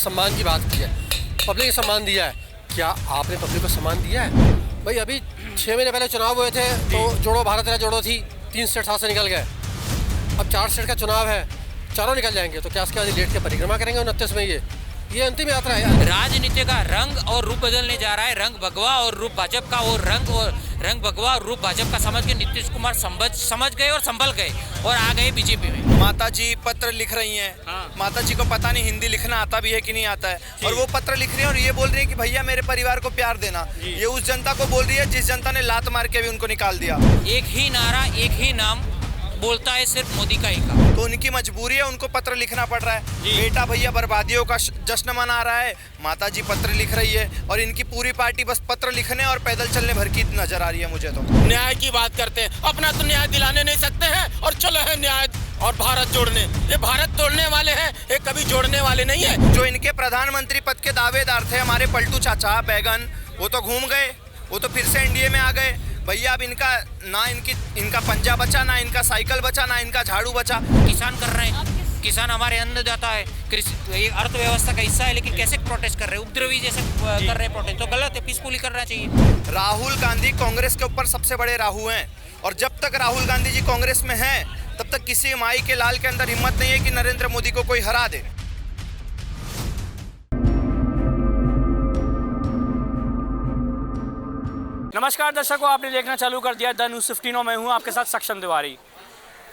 सम्मान की बात की है, पब्लिक ने सम्मान दिया है। क्या आपने पब्लिक को सम्मान दिया है? भाई अभी 6 महीने पहले चुनाव हुए थे तो जोड़ो भारत तेरा जोड़ो थी, 3 स्टेट साथ से निकल गए। अब 4 स्टेट का चुनाव है, चारों निकल जाएंगे तो क्या उसके बाद लेट के परिक्रमा करेंगे 29 में? ये अंतिम यात्रा है। राजनीति का रंग और रूप बदलने जा रहा है। रंग भगवा और रूप भाजपा का, और रंग भगवा और रूप भाजपा का समझ के नीतीश कुमार समझ गए और संभल गए और आ गए बीजेपी में। माता जी पत्र लिख रही हैं। हाँ। माता जी को पता नहीं हिंदी लिखना आता भी है कि नहीं आता है, और वो पत्र लिख रही हैं और ये बोल रही है कि भैया मेरे परिवार को प्यार देना। ये उस जनता को बोल रही है जिस जनता ने लात मार के भी उनको निकाल दिया। एक ही नारा, एक ही नाम बोलता है सिर्फ मोदी का ही का। तो उनकी मजबूरी है, उनको पत्र लिखना पड़ रहा है। बेटा भैया बर्बादियों का जश्न मना रहा है, माता जी पत्र लिख रही है, और इनकी पूरी पार्टी बस पत्र लिखने और पैदल चलने भर की नजर आ रही है मुझे तो। न्याय की बात करते हैं, अपना तो न्याय दिलाने नहीं सकते हैं और चलो है न्याय और भारत जोड़ने। ये भारत तोड़ने वाले हैं, ये कभी जोड़ने वाले नहीं है। जो इनके प्रधानमंत्री पद के दावेदार थे हमारे पलटू चाचा बैगन, वो तो घूम गए, वो तो फिर से एनडीए में आ गए। भैया अब इनका पंजा बचा, ना इनका साइकिल बचा, ना इनका झाड़ू बचा। किसान कर रहे हैं, किसान हमारे अन्नदाता है, कृषि अर्थव्यवस्था का हिस्सा है, लेकिन कैसे प्रोटेस्ट कर रहे हैं? उपद्रवी जैसे कर रहे हैं प्रोटेस्ट, तो गलत है, पीसफुली करना चाहिए। राहुल गांधी कांग्रेस के ऊपर सबसे बड़े राहु हैं, और जब तक राहुल गांधी जी कांग्रेस में हैं तब तक किसी माई के लाल के अंदर हिम्मत नहीं है कि नरेंद्र मोदी को कोई हरा दे। नमस्कार दर्शकों, आपने देखना चालू कर दिया द न्यूज़ 15 और मैं हूं आपके साथ सक्षम तिवारी।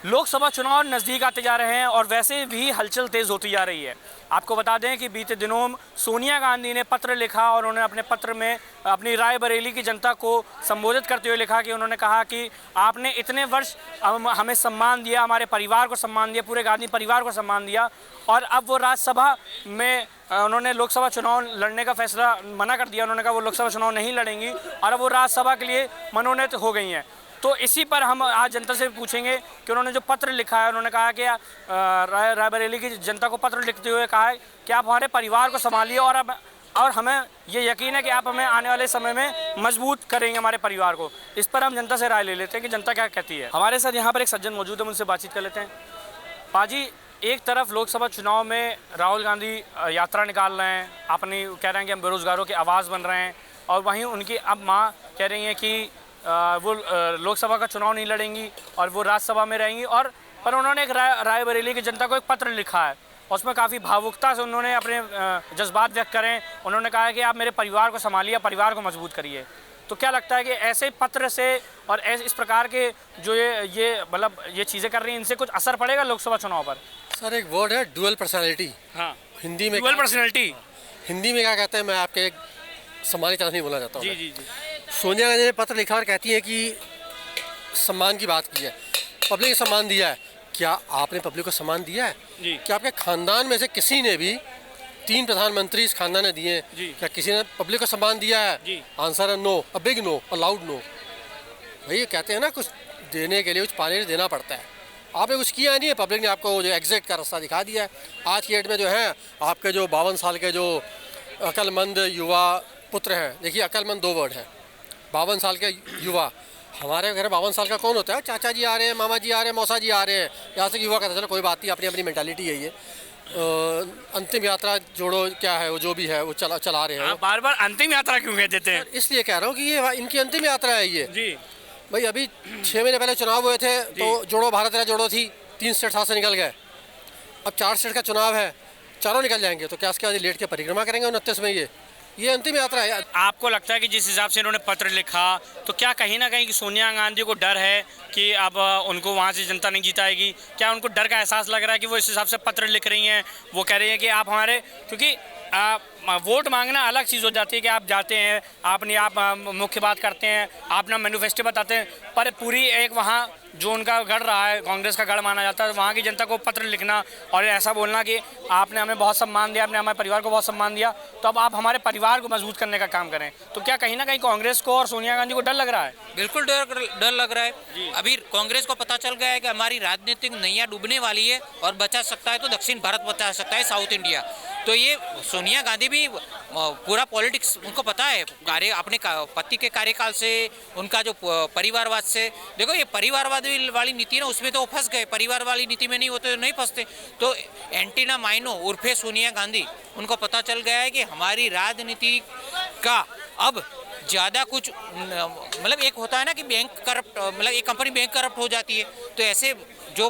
लोकसभा चुनाव नज़दीक आते जा रहे हैं और वैसे भी हलचल तेज़ होती जा रही है। आपको बता दें कि बीते दिनों सोनिया गांधी ने पत्र लिखा और उन्होंने अपने पत्र में अपनी रायबरेली की जनता को संबोधित करते हुए लिखा कि उन्होंने कहा कि आपने इतने वर्ष हमें सम्मान दिया, हमारे परिवार को सम्मान दिया, पूरे गांधी परिवार को सम्मान दिया, और अब वो राज्यसभा में उन्होंने लोकसभा चुनाव लड़ने का फैसला मना कर दिया। उन्होंने कहा वो लोकसभा चुनाव नहीं लड़ेंगी और अब वो राज्यसभा के लिए मनोनीत हो गई हैं। तो इसी पर हम आज जनता से पूछेंगे कि उन्होंने जो पत्र लिखा है, उन्होंने कहा कि रायबरेली की जनता को पत्र लिखते हुए कहा है कि आप हमारे परिवार को संभालिए और हमें ये यकीन है कि आप हमें आने वाले समय में मजबूत करेंगे हमारे परिवार को। इस पर हम जनता से राय ले लेते हैं कि जनता क्या कहती है। हमारे साथ यहाँ पर एक सज्जन मौजूद है, उनसे बातचीत कर लेते हैं। पाजी, एक तरफ लोकसभा चुनाव में राहुल गांधी यात्रा निकाल रहे हैं, अपनी कह रहे हैं कि हम बेरोज़गारों की आवाज़ बन रहे हैं, और वहीं उनकी अब माँ कह रही हैं कि वो लोकसभा का चुनाव नहीं लड़ेंगी और वो राज्यसभा में रहेंगी। और पर उन्होंने एक रायबरेली की जनता को एक पत्र लिखा है, उसमें काफ़ी भावुकता से उन्होंने अपने जज्बात व्यक्त करें। उन्होंने कहा है कि आप मेरे परिवार को संभालिए, परिवार को मजबूत करिए। तो क्या लगता है कि ऐसे पत्र से और इस प्रकार के जो ये मतलब ये चीज़ें कर रही हैं, इनसे कुछ असर पड़ेगा लोकसभा चुनाव पर? सर, एक वर्ड है डुअल पर्सनैलिटी। हाँ, हिंदी में डुअल पर्सनैलिटी हिंदी में क्या कहते हैं, मैं आपके एक सम्मानित तरह नहीं बोलना चाहता हूँ। जी। सोनिया गांधी ने पत्र लिखा और कहती है कि सम्मान की बात की है, पब्लिक ने सम्मान दिया है। क्या आपने पब्लिक को सम्मान दिया है? क्या आपके खानदान में से किसी ने भी 3 प्रधानमंत्री इस खानदान ने दिए, क्या किसी ने पब्लिक को सम्मान दिया है? आंसर है no, a big no, a loud no. भाई कहते हैं ना, कुछ देने के लिए कुछ पाने के लिए देना पड़ता है। आपने कुछ किया नहीं है, पब्लिक ने आपको जो एग्जिट का रास्ता दिखा दिया है। आज की डेट में जो है आपके जो 52 साल के जो अक्लमंद युवा पुत्र हैं, देखिए अक्लमंद 2 वर्ड है, 52 साल के युवा। हमारे घर 52 साल का कौन होता है? चाचा जी आ रहे हैं, मामा जी आ रहे हैं, मौसा जी आ रहे हैं, यहाँ से युवा कहते हैं। चलो कोई बात नहीं, अपनी अपनी मेंटालिटी है ये। अंतिम यात्रा जोड़ो क्या है, वो जो भी है वो चला रहे हैं। बार बार अंतिम यात्रा क्यों कह देते हैं? इसलिए कह रहा हूँ कि ये इनकी अंतिम यात्रा है ये। जी भाई अभी 6 महीने पहले चुनाव हुए थे तो जोड़ो भारत तेरा जोड़ो थी, 3 स्टेट साथ से निकल गए। अब 4 स्टेट का चुनाव है, चारों निकल जाएंगे तो क्या उसके बाद लेट के परिक्रमा करेंगे 29 में? ये अंतिम यात्रा है। आपको लगता है कि जिस हिसाब से इन्होंने पत्र लिखा, तो क्या कहीं ना कहीं कि सोनिया गांधी को डर है कि अब उनको वहाँ से जनता नहीं जिताएगी? क्या उनको डर का एहसास लग रहा है कि वो इस हिसाब से पत्र लिख रही हैं? वो कह रही हैं कि आप हमारे, क्योंकि वोट मांगना अलग चीज़ हो जाती है कि आप जाते हैं, आप मुख्य बात करते हैं, आप ना मैनिफेस्टो बताते हैं, पर पूरी एक वहाँ जो उनका गढ़ रहा है, कांग्रेस का गढ़ माना जाता है, वहाँ की जनता को पत्र लिखना और ऐसा बोलना कि आपने हमें बहुत सम्मान दिया, आपने हमारे परिवार को बहुत सम्मान दिया, तो अब आप हमारे परिवार को मजबूत करने का काम करें। तो क्या कहीं ना कहीं कांग्रेस को और सोनिया गांधी को डर लग रहा है? बिल्कुल डर लग रहा है। अभी कांग्रेस को पता चल गया है कि हमारी राजनीतिक नैया डूबने वाली है और बचा सकता है तो दक्षिण भारत बचा सकता है, साउथ इंडिया। तो ये सोनिया गांधी भी पूरा पॉलिटिक्स उनको पता है, अपने पति के कार्यकाल से, उनका जो परिवारवाद से। देखो ये परिवारवाद वाली नीति ना, उसमें तो वो फंस गए, परिवार वाली नीति में नहीं होते, नहीं फंसते। तो एंटीना माइनो उर्फे सोनिया गांधी, उनको पता चल गया है कि हमारी राजनीति का अब ज़्यादा कुछ, मतलब एक होता है ना कि बैंक करप्ट, मतलब एक कंपनी बैंक करप्ट हो जाती है, तो ऐसे जो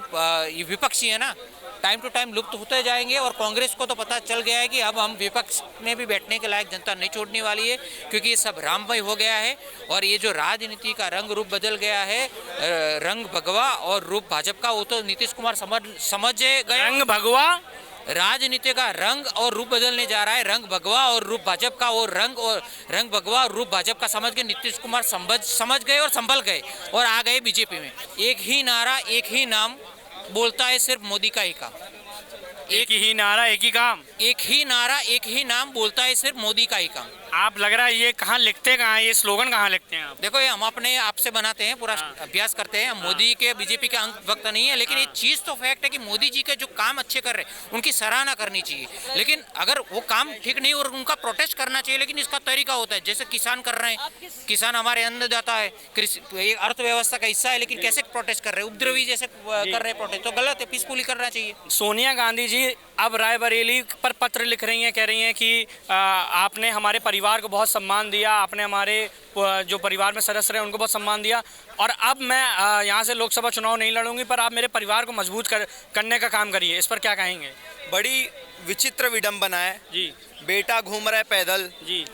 विपक्षी है ना, टाइम टू टाइम लुप्त होते जाएंगे। और कांग्रेस को तो पता चल गया है कि अब हम विपक्ष में भी बैठने के लायक जनता नहीं छोड़ने वाली है, क्योंकि ये सब राममय हो गया है। और ये जो राजनीति का रंग रूप बदल गया है, रंग भगवा और रूप भाजपा का, वो तो नीतीश कुमार समझ गए। रंग भगवा, राजनीति का रंग और रूप बदलने जा रहा है, रंग भगवा और रूप भाजपा का, और रंग भगवा और रूप भाजपा का समझ के नीतीश कुमार समझ गए और संभल गए और आ गए बीजेपी में। एक ही नारा, एक ही नाम बोलता है सिर्फ मोदी का ही काम। एक ही नारा, एक ही काम, एक ही नारा, एक ही नाम बोलता है सिर्फ मोदी का ही काम। आप लग रहा है ये कहाँ लिखते कहाँ है, ये स्लोगन कहाँ लिखते हैं आप? देखो ये हम अपने आप से बनाते हैं, पूरा अभ्यास करते हैं। मोदी के बीजेपी के अंक वक्त नहीं है, लेकिन ये चीज़ तो फैक्ट है कि मोदी जी के जो काम अच्छे कर रहे हैं उनकी सराहना करनी चाहिए। लेकिन अगर वो काम ठीक नहीं और उनका प्रोटेस्ट करना चाहिए, लेकिन इसका तरीका होता है। जैसे किसान कर रहे हैं, किसान हमारे अन्नदाता है, कृषि अर्थव्यवस्था का हिस्सा है, लेकिन कैसे प्रोटेस्ट कर रहे हैं, उपद्रवी जैसे कर रहे हैं प्रोटेस्ट, तो गलत है, पीसफुली करना चाहिए। सोनिया गांधी जी अब रायबरेली पर पत्र लिख रही हैं, कह रही हैं कि आपने हमारे परिवार को बहुत सम्मान दिया, आपने हमारे जो परिवार में सदस्य रहे उनको बहुत सम्मान दिया, और अब मैं यहाँ से लोकसभा चुनाव नहीं लड़ूंगी, पर आप मेरे परिवार को मजबूत करने का काम करिए। इस पर क्या कहेंगे? बड़ी विचित्र विडंबना है जी। बेटा घूम रहा है पैदल जी।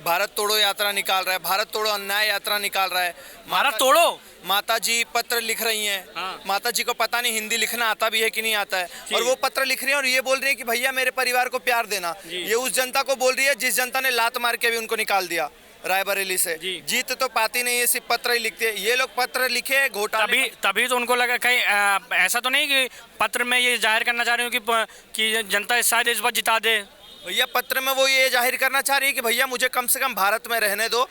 भारत तोड़ो यात्रा निकाल रहा है, भारत तोड़ो अन्याय यात्रा निकाल रहा है। भारत तोड़ो, माता जी पत्र लिख रही हैं। हाँ। माता जी को पता नहीं हिंदी लिखना आता भी है कि नहीं आता है, और वो पत्र लिख रही हैं और ये बोल रही है कि भैया मेरे परिवार को प्यार देना। ये उस जनता को बोल रही है जिस जनता ने लात मार के भी उनको निकाल दिया रायबरेली से। जीत तो पाती नहीं है, सिर्फ पत्र ही लिखते हैं ये लोग। पत्र लिखे घोटाले, तभी तो उनको लगा कहीं ऐसा तो नहीं कि पत्र में ये जाहिर करना चाह रही हूँ कि जनता शायद इस बार जिता दे। भैया पत्र में वो ये जाहिर करना चाह रही है कि भैया मुझे कम से कम भारत में रहने दो।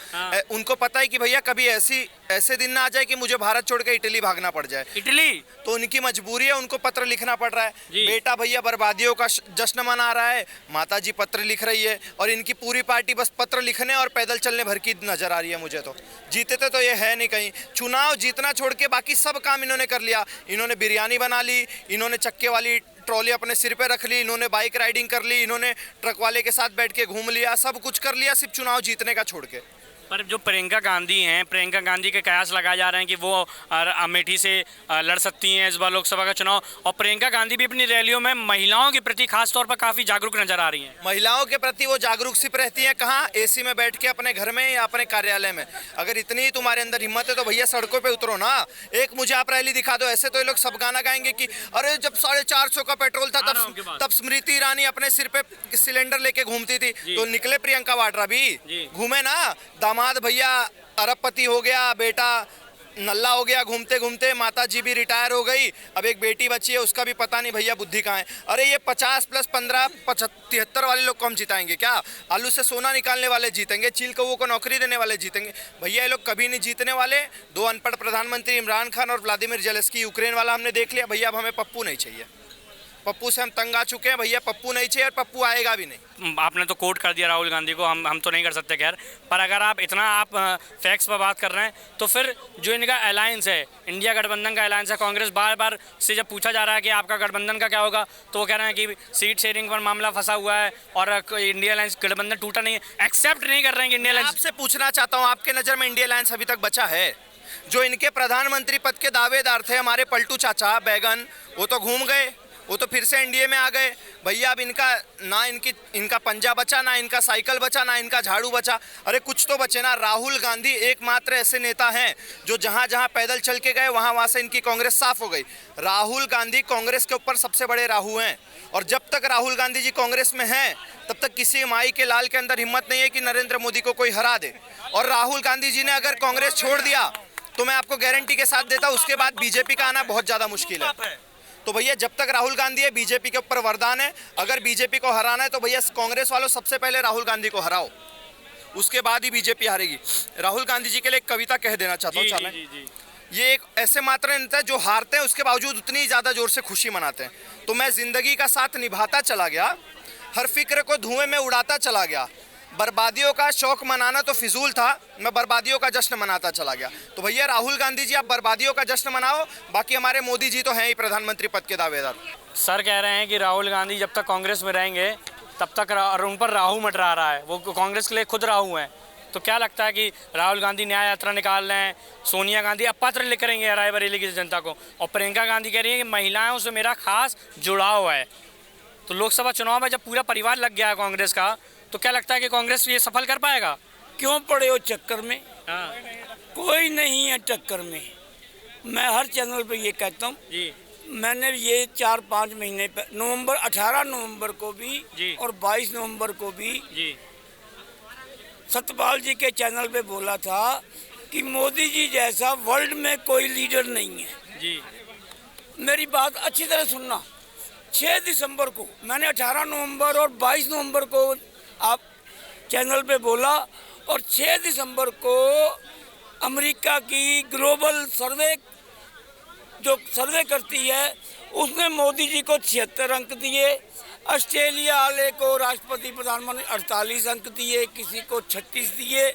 उनको पता है कि भैया कभी ऐसे दिन ना आ जाए कि मुझे भारत छोड़ के इटली भागना पड़ जाए। इटली तो उनकी मजबूरी है, उनको पत्र लिखना पड़ रहा है। बेटा भैया बर्बादियों का जश्न मना रहा है, माता जी पत्र लिख रही है, और इनकी पूरी पार्टी बस पत्र लिखने और पैदल चलने भर की नजर आ रही है मुझे। तो जीते तो ये है नहीं कहीं। चुनाव जीतना छोड़ के बाकी सब काम इन्होंने कर लिया। इन्होंने बिरयानी बना ली, इन्होंने चक्के वाली ट्रॉली अपने सिर पे रख ली, इन्होंने बाइक राइडिंग कर ली, इन्होंने ट्रक वाले के साथ बैठ के घूम लिया, सब कुछ कर लिया सिर्फ चुनाव जीतने का छोड़ के। पर जो प्रियंका गांधी हैं, प्रियंका गांधी के कयास लगाए जा रहे हैं कि वो अमेठी से लड़ सकती हैं इस बार लोकसभा का चुनाव, और प्रियंका गांधी भी अपनी रैलियों में महिलाओं के प्रति खास तौर पर काफ़ी जागरूक नजर आ रही हैं। महिलाओं के प्रति वो जागरूक सिर्फ रहती हैं कहाँ? एसी में बैठ के अपने घर में या अपने कार्यालय में। अगर इतनी ही तुम्हारे अंदर हिम्मत है तो भैया सड़कों पे उतरो ना। एक मुझे आप रैली दिखा दो। ऐसे तो ये लोग सब गाना गाएंगे कि अरे जब 450 का पेट्रोल था तब स्मृति ईरानी अपने सिर पे सिलेंडर लेके घूमती थी, तो निकले प्रियंका वाड्रा भी घूमे ना। दामाद भैया अरबपति हो गया, बेटा नल्ला हो गया घूमते घूमते, माता जी भी रिटायर हो गई, अब एक बेटी बची है, उसका भी पता नहीं भैया बुद्धि कहाँ है। अरे ये 50 + 15 73 वाले लोग को हम जिताएंगे क्या? आलू से सोना निकालने वाले जीतेंगे, चील कौओं को नौकरी देने वाले जीतेंगे? भैया ये लोग कभी नहीं जीतने वाले। 2 अनपढ़ प्रधानमंत्री इमरान खान और व्लादिमीर जेलेंस्की, यूक्रेन वाला हमने देख लिया। भैया अब हमें पप्पू नहीं चाहिए, पप्पू से हम तंग आ चुके हैं भैया। पप्पू नहीं चाहिए और पप्पू आएगा भी नहीं। आपने तो कोट कर दिया राहुल गांधी को, हम तो नहीं कर सकते खैर, पर अगर आप इतना फैक्ट्स पर बात कर रहे हैं तो फिर जो इनका अलायंस है, इंडिया गठबंधन का अलायंस है, कांग्रेस बार से जब पूछा जा रहा है कि आपका गठबंधन का क्या होगा, तो वो कह रहे हैं कि सीट शेयरिंग पर मामला फंसा हुआ है और इंडिया अलायंस गठबंधन टूटा नहीं है, एक्सेप्ट नहीं कर रहे हैं कि इंडिया अलायंस। आपसे पूछना चाहता हूँ, आपके नज़र में इंडिया अलायंस अभी तक बचा है? जो इनके प्रधानमंत्री पद के दावेदार थे हमारे पलटू चाचा बैगन, वो तो घूम गए, वो तो फिर से एनडीए में आ गए। भैया अब इनका पंजा बचा, ना इनका साइकिल बचा, ना इनका झाड़ू बचा। अरे कुछ तो बचे ना। राहुल गांधी एकमात्र ऐसे नेता हैं जो जहां जहां पैदल चल के गए वहां से इनकी कांग्रेस साफ हो गई। राहुल गांधी कांग्रेस के ऊपर सबसे बड़े राहु हैं, और जब तक राहुल गांधी जी कांग्रेस में हैं तब तक किसी माई के लाल के अंदर हिम्मत नहीं है कि नरेंद्र मोदी को कोई हरा दे। और राहुल गांधी जी ने अगर कांग्रेस छोड़ दिया तो मैं आपको गारंटी के साथ देता हूं उसके बाद बीजेपी का आना बहुत ज़्यादा मुश्किल है। तो भैया जब तक राहुल गांधी है, बीजेपी के ऊपर वरदान है। अगर बीजेपी को हराना है तो भैया कांग्रेस वालों सबसे पहले राहुल गांधी को हराओ, उसके बाद ही बीजेपी हारेगी। राहुल गांधी जी के लिए एक कविता कह देना चाहता हूँ। ये एक ऐसे मात्र नेता है जो हारते हैं उसके बावजूद उतनी ज़्यादा जोर से खुशी मनाते हैं। तो मैं जिंदगी का साथ निभाता चला गया, हर फिक्र को धुएं में उड़ाता चला गया, बर्बादियों का शौक मनाना तो फिजूल था, मैं बर्बादियों का जश्न मनाता चला गया। तो भैया राहुल गांधी जी आप बर्बादियों का जश्न मनाओ, बाकी हमारे मोदी जी तो हैं ही प्रधानमंत्री पद के दावेदार। सर कह रहे हैं कि राहुल गांधी जब तक कांग्रेस में रहेंगे तब तक उन पर राहू मंडरा रहा है, वो कांग्रेस के लिए खुद राहू हैं। तो क्या लगता है कि राहुल गांधी न्याय यात्रा निकाल रहे हैं, सोनिया गांधी अब पत्र लिख करेंगे रायबरेली की जनता को, और प्रियंका गांधी कह रही है कि महिलाओं से मेरा खास जुड़ाव है। तो लोकसभा चुनाव में जब पूरा परिवार लग गया है कांग्रेस का, तो क्या लगता है कि कांग्रेस ये सफल कर पाएगा? क्यों पड़े हो चक्कर में? हाँ कोई नहीं है चक्कर में। मैं हर चैनल पे ये कहता हूँ जी, मैंने ये 4-5 महीने पर नवंबर 18 नवंबर को भी जी। और 22 नवंबर को भी जी सतपाल जी के चैनल पे बोला था कि मोदी जी जैसा वर्ल्ड में कोई लीडर नहीं है। जी मेरी बात अच्छी तरह सुनना। 6 दिसंबर को मैंने 18 नवंबर और 22 नवंबर को आप चैनल पे बोला, और 6 दिसंबर को अमेरिका की ग्लोबल सर्वे जो सर्वे करती है उसने मोदी जी को 76 अंक दिए, ऑस्ट्रेलिया वाले को राष्ट्रपति प्रधानमंत्री 48 अंक दिए, किसी को 36 दिए।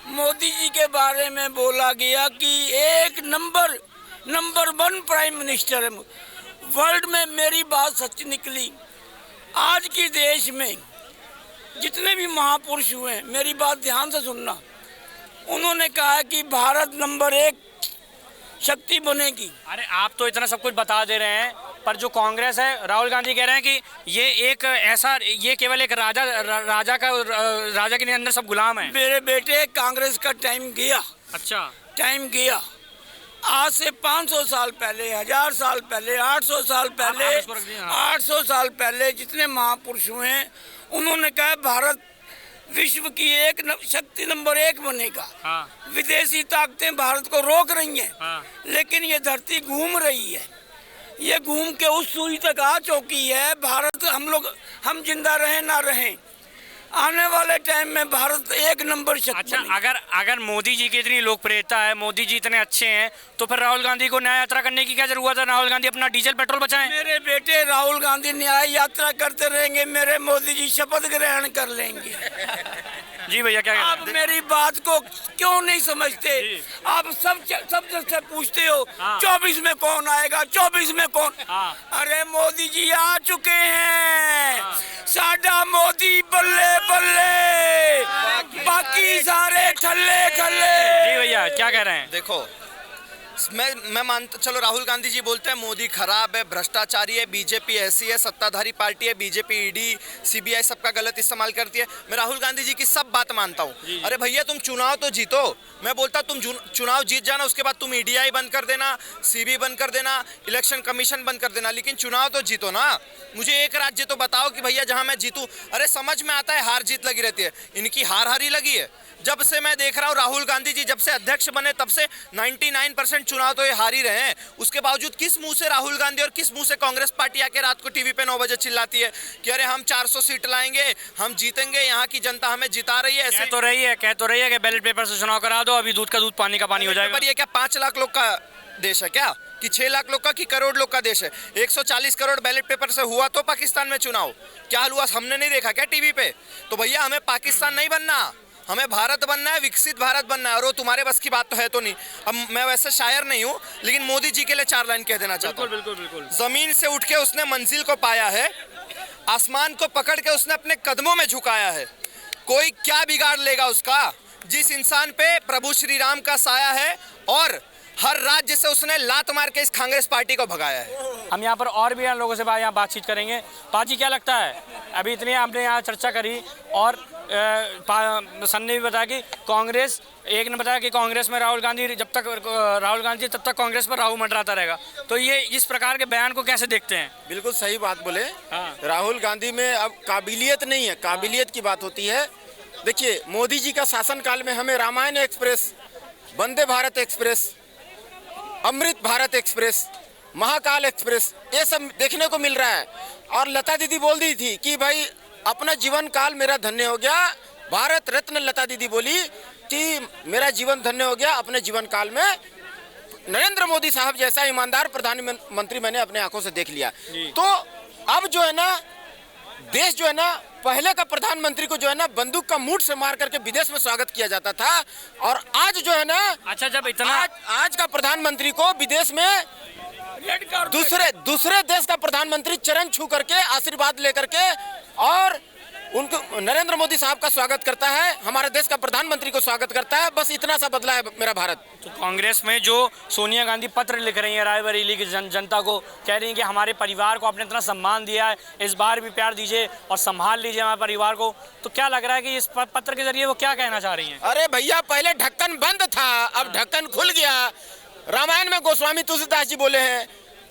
मोदी जी के बारे में बोला गया कि एक नंबर 1 प्राइम मिनिस्टर है वर्ल्ड में। मेरी बात सच निकली। आज की देश में जितने भी महापुरुष हुए हैं, मेरी बात ध्यान से सुनना, उन्होंने कहा कि भारत नंबर 1 शक्ति बनेगी। अरे आप तो इतना सब कुछ बता दे रहे हैं, पर जो कांग्रेस है, राहुल गांधी कह रहे हैं कि ये एक ऐसा, ये केवल एक राजा के अंदर सब गुलाम है। मेरे बेटे कांग्रेस का टाइम गया। अच्छा, टाइम गया। आज से 500 साल पहले, 1000 साल पहले, 800 साल पहले, 800 साल पहले जितने महापुरुष हुए हैं, उन्होंने कहा भारत विश्व की शक्ति नंबर 1 बनेगा। हाँ। विदेशी ताकतें भारत को रोक रही हैं। हाँ। लेकिन ये धरती घूम रही है, ये घूम के उस सूर्य तक आ चुकी है। भारत हम जिंदा रहें ना रहें, आने वाले टाइम में भारत 1 नंबर शक्ति। अच्छा, अगर मोदी जी की इतनी लोकप्रियता है, मोदी जी इतने अच्छे हैं, तो फिर राहुल गांधी को न्याय यात्रा करने की क्या जरूरत है? राहुल गांधी अपना डीजल पेट्रोल बचाएं। मेरे बेटे राहुल गांधी न्याय यात्रा करते रहेंगे, मेरे मोदी जी शपथ ग्रहण कर लेंगे। जी भैया, क्या आप मेरी बात को क्यों नहीं समझते? आप सब से पूछते हो 24 में कौन आएगा, 24 में कौन? अरे मोदी जी आ चुके हैं। साडा मोदी बल्ले बल्ले, बाकी सारे ठल्ले ठल्ले। जी भैया, क्या कह रहे हैं? देखो, मैं मानता, चलो राहुल गांधी जी बोलते हैं मोदी खराब है, भ्रष्टाचारी है, बीजेपी ऐसी है, सत्ताधारी पार्टी है, बीजेपी, ईडी, सीबीआई सबका गलत इस्तेमाल करती है। मैं राहुल गांधी जी की सब बात मानता हूँ। अरे भैया तुम चुनाव तो जीतो। मैं बोलता तुम चुनाव जीत जाना, उसके बाद तुम ईडीआई बंद कर देना, सीबी बंद कर देना, इलेक्शन कमीशन बंद कर देना, लेकिन चुनाव तो जीतो ना। मुझे एक राज्य तो बताओ कि भैया जहाँ मैं जीतूँ। अरे समझ में आता है हार जीत लगी रहती है, इनकी हार हारी लगी है। जब से मैं देख रहा हूँ राहुल गांधी जी जब से अध्यक्ष बने तब से 99% चुनाव तो ये हार ही रहे हैं। उसके बावजूद किस मुंह से राहुल गांधी और किस मुंह से कांग्रेस पार्टी आके रात को टीवी पे 9 बजे चिल्लाती है कि अरे हम 400 सीट लाएंगे, हम जीतेंगे, यहाँ की जनता हमें जिता रही है। ऐसे कह तो रही है कि बैलेट पेपर से चुनाव करा दो, अभी दूध का दूध पानी का पानी हो जाएगा। पर ये क्या 5 लाख लोग का देश है क्या, कि 6 लाख लोग का, कि करोड़ लोग का देश है? 140 करोड़ बैलेट पेपर से हुआ तो पाकिस्तान में चुनाव क्या हुआ हमने नहीं देखा क्या टीवी पे? तो भैया हमें पाकिस्तान नहीं बनना, हमें भारत बनना है, विकसित भारत बनना है। और वो तुम्हारे बस की बात तो है तो नहीं। अब मैं वैसे शायर नहीं हूँ, लेकिन मोदी जी के लिए 4 लाइन कह देना चाहता हूँ। बिल्कुल। जमीन से उठ के उसने मंजिल को पाया है, आसमान को पकड़ के उसने अपने कदमों में झुकाया है। कोई क्या बिगाड़ लेगा उसका, जिस इंसान पे प्रभु श्री राम का साया है, और हर राज्य से उसने लात मार के इस कांग्रेस पार्टी को भगाया है। हम यहाँ पर और भी लोगों से यहाँ बातचीत करेंगे। पाजी, क्या लगता है, अभी इतनी आपने यहाँ चर्चा करी, और सन ने भी बताया कि कांग्रेस, एक ने बताया कि कांग्रेस में राहुल गांधी जब तक राहुल गांधी तब तक कांग्रेस पर राहू मंडराता रहेगा। तो ये इस प्रकार के बयान को कैसे देखते हैं? बिल्कुल सही बात बोले। हाँ। राहुल गांधी में अब काबिलियत नहीं है, काबिलियत की बात होती है। देखिए, मोदी जी का शासनकाल में हमें Ramayan express, Vande Bharat express, Amrit Bharat express, Mahakal express, ये सब देखने को मिल रहा है। और लता दीदी बोल दी थी कि भाई अपना जीवन काल मेरा धन्य हो गया। भारत रत्न लता दीदी बोली कि मेरा जीवन धन्य हो गया, अपने जीवन काल में नरेंद्र मोदी साहब जैसा ईमानदार प्रधानमंत्री मैंने अपने आंखों से देख लिया। तो अब जो है ना, देश जो है ना, पहले का प्रधानमंत्री को जो है ना बंदूक का मूठ से मार करके विदेश में स्वागत किया जाता था, और आज जो है ना, अच्छा, जब इतना आज का प्रधानमंत्री को विदेश में दूसरे देश का प्रधानमंत्री चरण छू करके आशीर्वाद लेकर के और उनको नरेंद्र मोदी साहब का स्वागत करता है, हमारे देश का प्रधानमंत्री को स्वागत करता है। बस इतना सा बदला है मेरा भारत। तो कांग्रेस में जो सोनिया गांधी पत्र लिख रही है रायबरेली की जनता को, कह रही है कि हमारे परिवार को आपने इतना सम्मान दिया है, इस बार भी प्यार दीजिए और संभाल लीजिए हमारे परिवार को, तो क्या लग रहा है कि इस पत्र के जरिए वो क्या कहना चाह रही हैं? अरे भैया, पहले ढक्कन बंद था, अब ढक्कन खुल गया। रामायण में गोस्वामी तुलसीदास जी बोले हैं,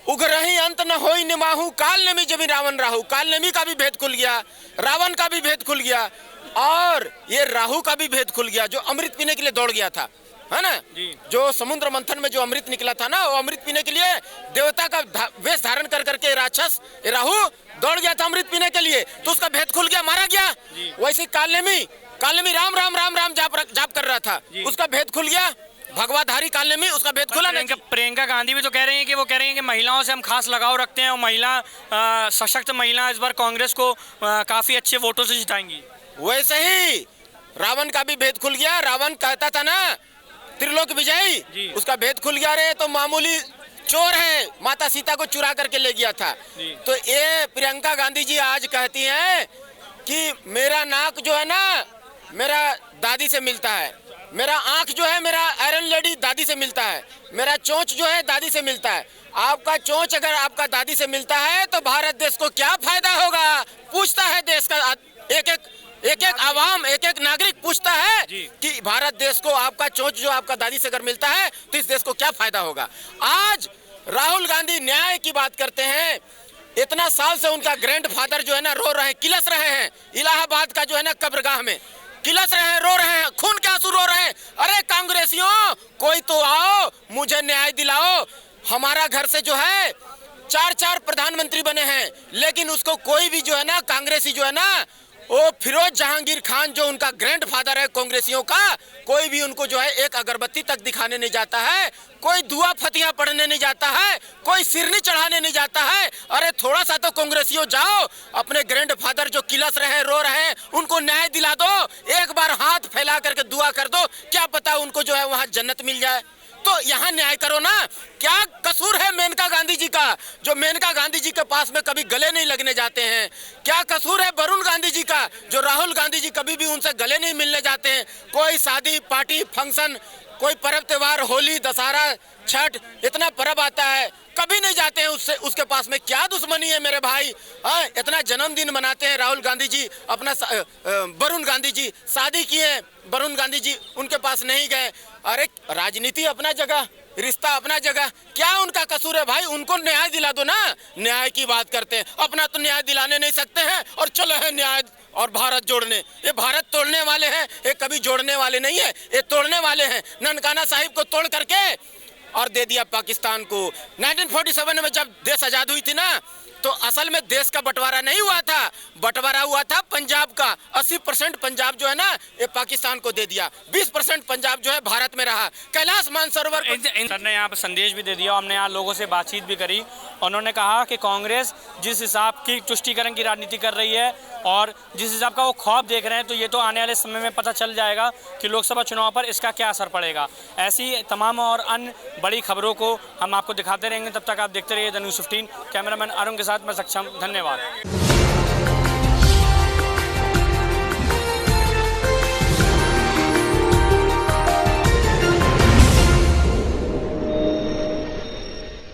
उग्रही अंत न होई निमाहू काल नेमी जबी रावण राहु। काल नेमी का भी भेद खुल गया, रावण का भी भेद खुल गया, और ये राहु का भी भेद खुल गया, जो अमृत पीने के लिए दौड़ गया था, है ना। जो समुद्र मंथन में जो अमृत निकला था ना, वो अमृत पीने के लिए देवता का वेश धारण कर करके राक्षस राहु दौड़ गया था अमृत पीने के लिए, तो उसका भेद खुल गया, मारा गया। वैसे काल नेमी राम राम राम राम जाप कर रहा था, उसका भेद खुल गया। भगवाधारी काल में उसका भेद खुला नहीं। प्रियंका गांधी भी तो कह रही हैं कि महिलाओं से हम खास लगाव रखते हैं और महिला सशक्त महिला इस बार कांग्रेस को काफी अच्छे वोटों से जिताएंगी। वैसे ही रावण का भी भेद खुल गया। रावण कहता था ना त्रिलोक विजयी, उसका भेद खुल गया। रे तो मामूली चोर है, माता सीता को चुरा करके ले गया था। तो ये प्रियंका गांधी जी आज कहती हैं कि मेरा नाक जो है ना मेरा दादी से मिलता है, मेरा आंख जो है मेरा आयरन लेडी दादी से मिलता है, मेरा चोंच जो है दादी से मिलता है। आपका चोंच अगर आपका दादी से मिलता है तो भारत देश को क्या फायदा होगा? पूछता है देश का एक आवाम, एक नागरिक पूछता है कि भारत देश को आपका चोंच जो आपका दादी से अगर मिलता है तो इस देश को क्या फायदा होगा? आज राहुल गांधी न्याय की बात करते हैं। इतना साल से उनका ग्रैंडफादर जो है ना रो रहे हैं, किलस रहे हैं, इलाहाबाद का जो है ना कब्रगाह में किलस रहे हैं, रो रहे हैं, खून के आंसू रो रहे हैं। अरे कांग्रेसियों, कोई तो आओ, मुझे न्याय दिलाओ। हमारा घर से जो है 4 प्रधानमंत्री बने हैं, लेकिन उसको कोई भी जो है ना कांग्रेसी जो है ना वो फिरोज जहांगीर खान जो उनका ग्रैंडफादर है कांग्रेसियों का, कोई भी उनको जो है एक अगरबत्ती तक दिखाने नहीं जाता है, कोई दुआ फतिया पढ़ने नहीं जाता है, कोई सिरनी चढ़ाने नहीं जाता है। अरे थोड़ा सा तो कांग्रेसियों जाओ, अपने ग्रैंडफादर जो किलस रहे रो रहे हैं उनको न्याय दिला दो, एक बार हाथ फैला करके दुआ कर दो, क्या पता उनको जो है वहाँ जन्नत मिल जाए। तो यहाँ न्याय करो ना। क्या कसूर है मेनका गांधी जी का, जो मेनका गांधी जी के पास में कभी गले नहीं लगने जाते हैं? क्या कसूर है वरुण गांधी जी का, जो राहुल गांधी जी कभी भी उनसे गले नहीं मिलने जाते हैं? कोई शादी पार्टी फंक्शन, कोई पर्व त्योहार, होली दशहरा छठ, इतना पर्व आता है, कभी नहीं जाते हैं उससे, उसके पास में क्या दुश्मनी है मेरे भाई? इतना जन्मदिन मनाते हैं राहुल गांधी जी, अपना वरुण गांधी जी शादी किए, वरुण गांधी जी उनके पास नहीं गए। अरे राजनीति अपना जगह, रिश्ता अपना जगह, क्या उनका कसूर है भाई? उनको न्याय दिला दो ना। न्याय की बात करते हैं, अपना तो न्याय दिलाने नहीं सकते हैं और चले हैं न्याय और भारत जोड़ने। ये भारत तोड़ने वाले हैं, ये कभी जोड़ने वाले नहीं है, ये तोड़ने वाले हैं। ननकाना साहिब को तोड़ करके और दे दिया पाकिस्तान को। 1947 में जब देश आजाद हुई थी ना, तो असल में देश का बंटवारा नहीं हुआ था, बंटवारा हुआ था पंजाब का। 80% पंजाब जो है ना ये पाकिस्तान को दे दिया, 20% पंजाब जो है भारत में रहा। कैलाश मानसरोवर सर ने यहाँ पर संदेश भी दे दिया, हमने यहाँ लोगों से बातचीत भी करी। उन्होंने कहा कि कांग्रेस जिस हिसाब की तुष्टीकरण की राजनीति कर रही है और जिस हिसाब का वो ख्वाब देख रहे हैं, तो ये तो आने वाले समय में पता चल जाएगा कि लोकसभा चुनाव पर इसका क्या असर पड़ेगा। ऐसी तमाम और अन्य बड़ी खबरों को हम आपको दिखाते रहेंगे। तब तक आप देखते रहिए द न्यूज़ 15। कैमरामैन अरुण के साथ मैं सक्षम, धन्यवाद।